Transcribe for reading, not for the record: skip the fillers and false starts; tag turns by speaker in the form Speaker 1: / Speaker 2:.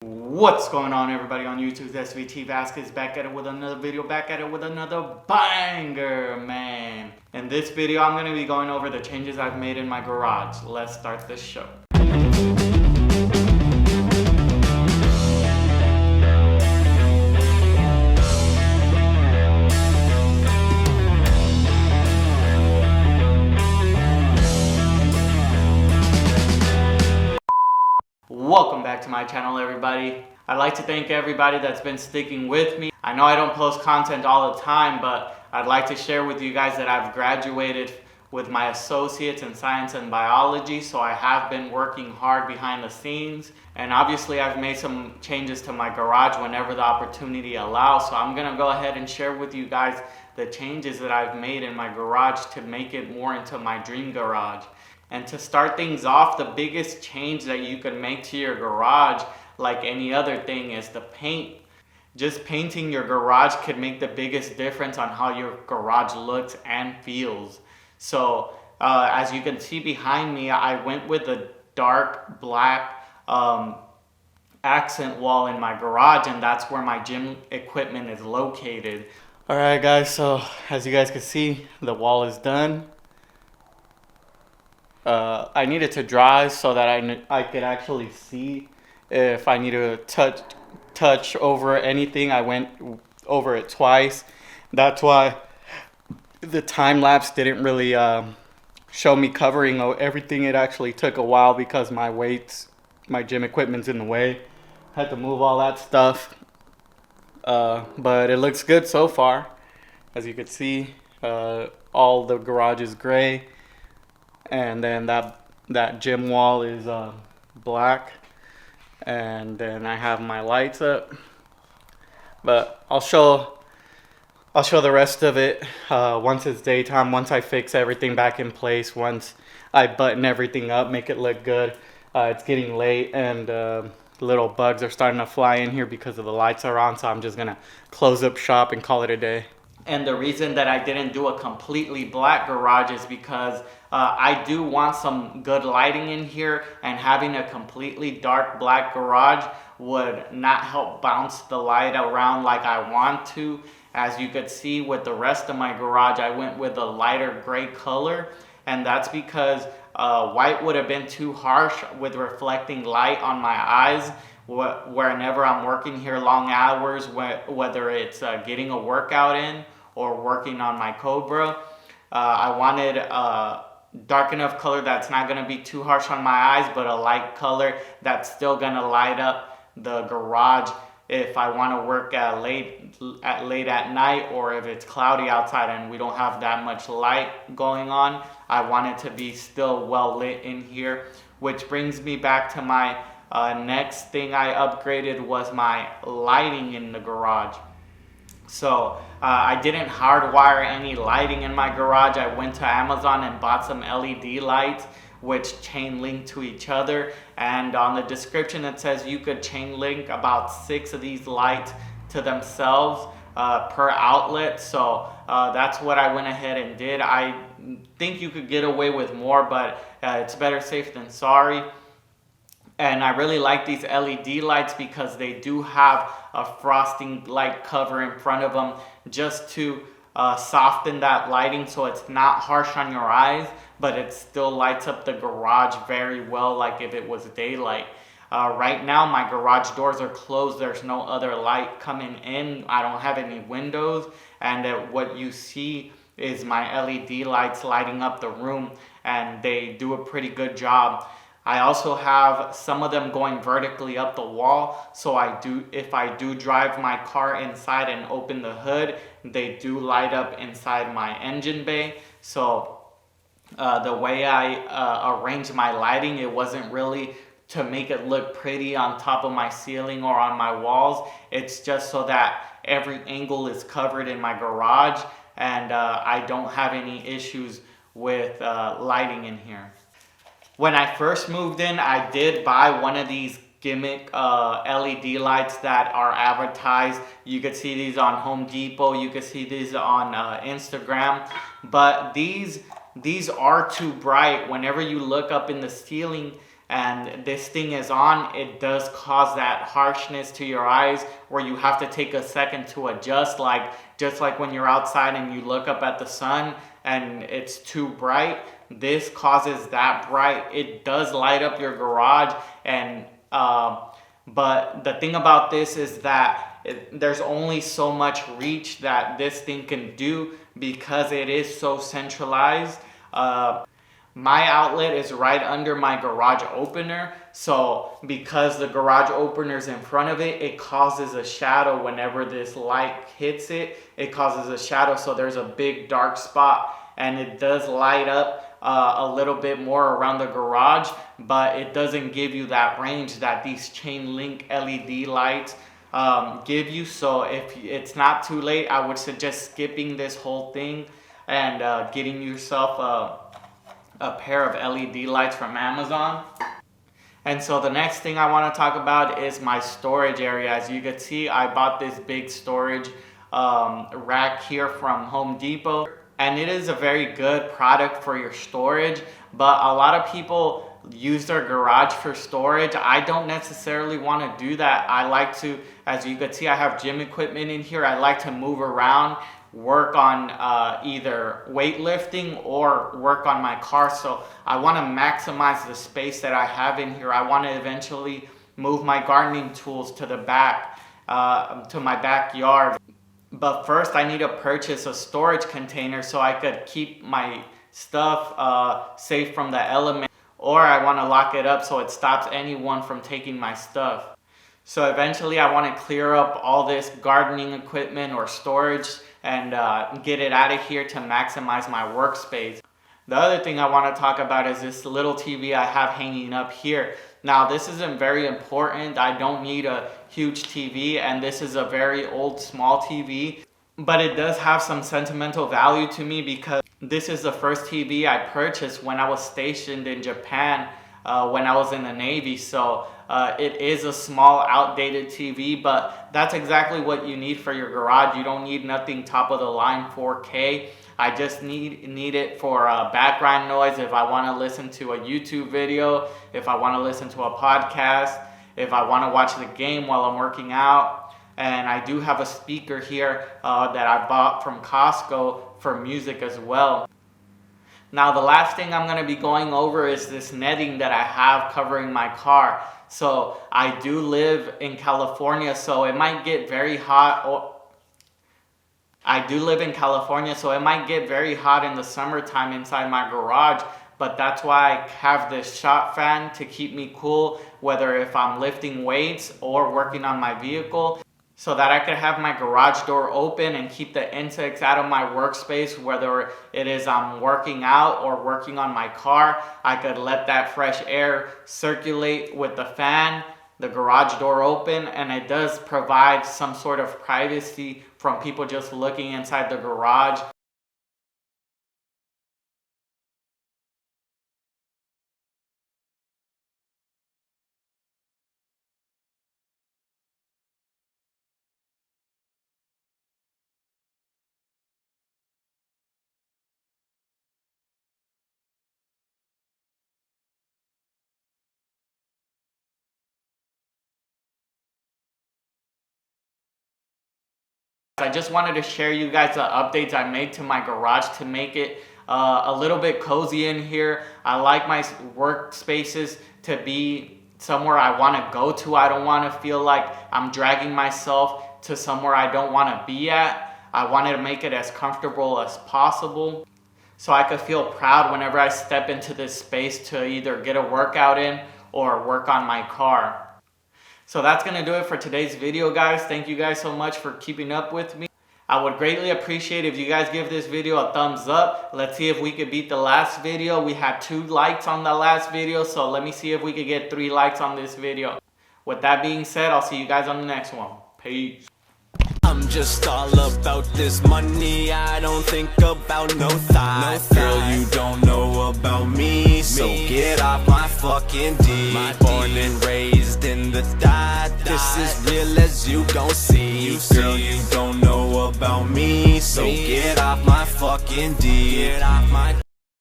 Speaker 1: What's going on, everybody on YouTube? SVT Vasquez back at it with another video, back at it with another banger, man. In this video, I'm going to be going over the changes I've made in my garage. Let's start this show. Welcome back to my channel, everybody. I'd like to thank everybody that's been sticking with me. I know I don't post content all the time, but I'd like to share with you guys that I've graduated with my associates in science and biology, so I have been working hard behind the scenes. And obviously I've made some changes to my garage whenever the opportunity allows, so I'm gonna go ahead and share with you guys the changes that I've made in my garage to make it more into my dream garage. And to start things off, the biggest change that you can make to your garage, like any other thing, is the paint. Just painting your garage could make the biggest difference on how your garage looks and feels. So as you can see behind me, I went with a dark black accent wall in my garage, and that's where my gym equipment is located. Alright guys, so as you guys can see, the wall is done. I needed to dry so that I could actually see if I need to touch over anything. I went over it twice. That's why the time lapse didn't really show me covering everything. It actually took a while because my gym equipment's in the way. Had to move all that stuff. But it looks good so far. As you can see, all the garage is gray. And then that gym wall is black, and then I have my lights up. But I'll show the rest of it once it's daytime. Once I fix everything back in place, once I button everything up, make it look good. It's getting late, and little bugs are starting to fly in here because of the lights are on. So I'm just gonna close up shop and call it a day. And the reason that I didn't do a completely black garage is because I do want some good lighting in here, and having a completely dark black garage would not help bounce the light around like I want to. As you could see with the rest of my garage, I went with a lighter gray color, and that's because white would have been too harsh with reflecting light on my eyes. Whenever I'm working here long hours, whether it's getting a workout in or working on my Cobra, I wanted a dark enough color that's not going to be too harsh on my eyes, but a light color that's still going to light up the garage if I want to work late at night, or if it's cloudy outside and we don't have that much light going on. I want it to be still well lit in here, which brings me back to my next thing I upgraded was my lighting in the garage. So I didn't hardwire any lighting in my garage. I went to Amazon and bought some LED lights which chain link to each other, and on the description it says you could chain link about 6 of these lights to themselves per outlet. So that's what I went ahead and did. I think you could get away with more, but it's better safe than sorry. And I really like these LED lights because they do have a frosting light cover in front of them just to soften that lighting so it's not harsh on your eyes, but it still lights up the garage very well like if it was daylight. Right now my garage doors are closed. There's no other light coming in. I don't have any windows, and what you see is my LED lights lighting up the room, and they do a pretty good job. I also have some of them going vertically up the wall, so if I do drive my car inside and open the hood, they do light up inside my engine bay. So the way I arranged my lighting, it wasn't really to make it look pretty on top of my ceiling or on my walls. It's just so that every angle is covered in my garage, and I don't have any issues with lighting in here. When I first moved in, I did buy one of these gimmick LED lights that are advertised. You could see these on Home Depot, you could see these on Instagram, but these are too bright. Whenever you look up in the ceiling, and this thing is on, it does cause that harshness to your eyes where you have to take a second to adjust, just like when you're outside and you look up at the sun and it's too bright. This causes that bright. It does light up your garage, and but the thing about this is that there's only so much reach that this thing can do because it is so centralized. My outlet is right under my garage opener, so because the garage opener is in front of it, it causes a shadow. Whenever this light hits it, it causes a shadow, so there's a big dark spot, and it does light up a little bit more around the garage, but it doesn't give you that range that these chain link LED lights give you. So if it's not too late, I would suggest skipping this whole thing and getting yourself a pair of LED lights from Amazon. And so the next thing I want to talk about is my storage area. As you can see, I bought this big storage rack here from Home Depot, and it is a very good product for your storage, but a lot of people use their garage for storage. I don't necessarily want to do that. I like to, as you can see, I have gym equipment in here. I like to move around, work on either weightlifting or work on my car. So I want to maximize the space that I have in here. I want to eventually move my gardening tools to the back, to my backyard. But first I need to purchase a storage container so I could keep my stuff safe from the elements, or I want to lock it up so it stops anyone from taking my stuff. So eventually I want to clear up all this gardening equipment or storage and get it out of here to maximize my workspace. The other thing I want to talk about is this little TV I have hanging up here. Now this isn't very important. I don't need a huge TV, and this is a very old small TV, but it does have some sentimental value to me because this is the first TV I purchased when I was stationed in Japan when I was in the Navy. So it is a small outdated TV, but that's exactly what you need for your garage. You don't need nothing top of the line 4K. I just need it for background noise if I want to listen to a YouTube video, if I want to listen to a podcast, if I want to watch the game while I'm working out. And I do have a speaker here that I bought from Costco for music as well. Now the last thing I'm going to be going over is this netting that I have covering my car. So I do live in California, so it might get very hot. I do live in California, so it might get very hot in the summertime inside my garage, but that's why I have this shop fan to keep me cool, whether if I'm lifting weights or working on my vehicle, so that I could have my garage door open and keep the insects out of my workspace, whether it is I'm working out or working on my car. I could let that fresh air circulate with the fan, the garage door open, and it does provide some sort of privacy from people just looking inside the garage. I just wanted to share you guys the updates I made to my garage to make it a little bit cozy in here. I like my workspaces to be somewhere I want to go to. I don't want to feel like I'm dragging myself to somewhere I don't want to be at. I wanted to make it as comfortable as possible so I could feel proud whenever I step into this space to either get a workout in or work on my car. So that's going to do it for today's video, guys. Thank you guys so much for keeping up with me. I would greatly appreciate if you guys give this video a thumbs up. Let's see if we could beat the last video. We had 2 likes on the last video, so let me see if we could get 3 likes on this video. With that being said, I'll see you guys on the next one. Peace.
Speaker 2: I'm just all about this money, I don't think about no thoughts. Girl, you don't know about me, so get off my fucking D. Born and raised in the dot, this is real as you gon' see. Girl, you don't know about me, so get off my fucking D.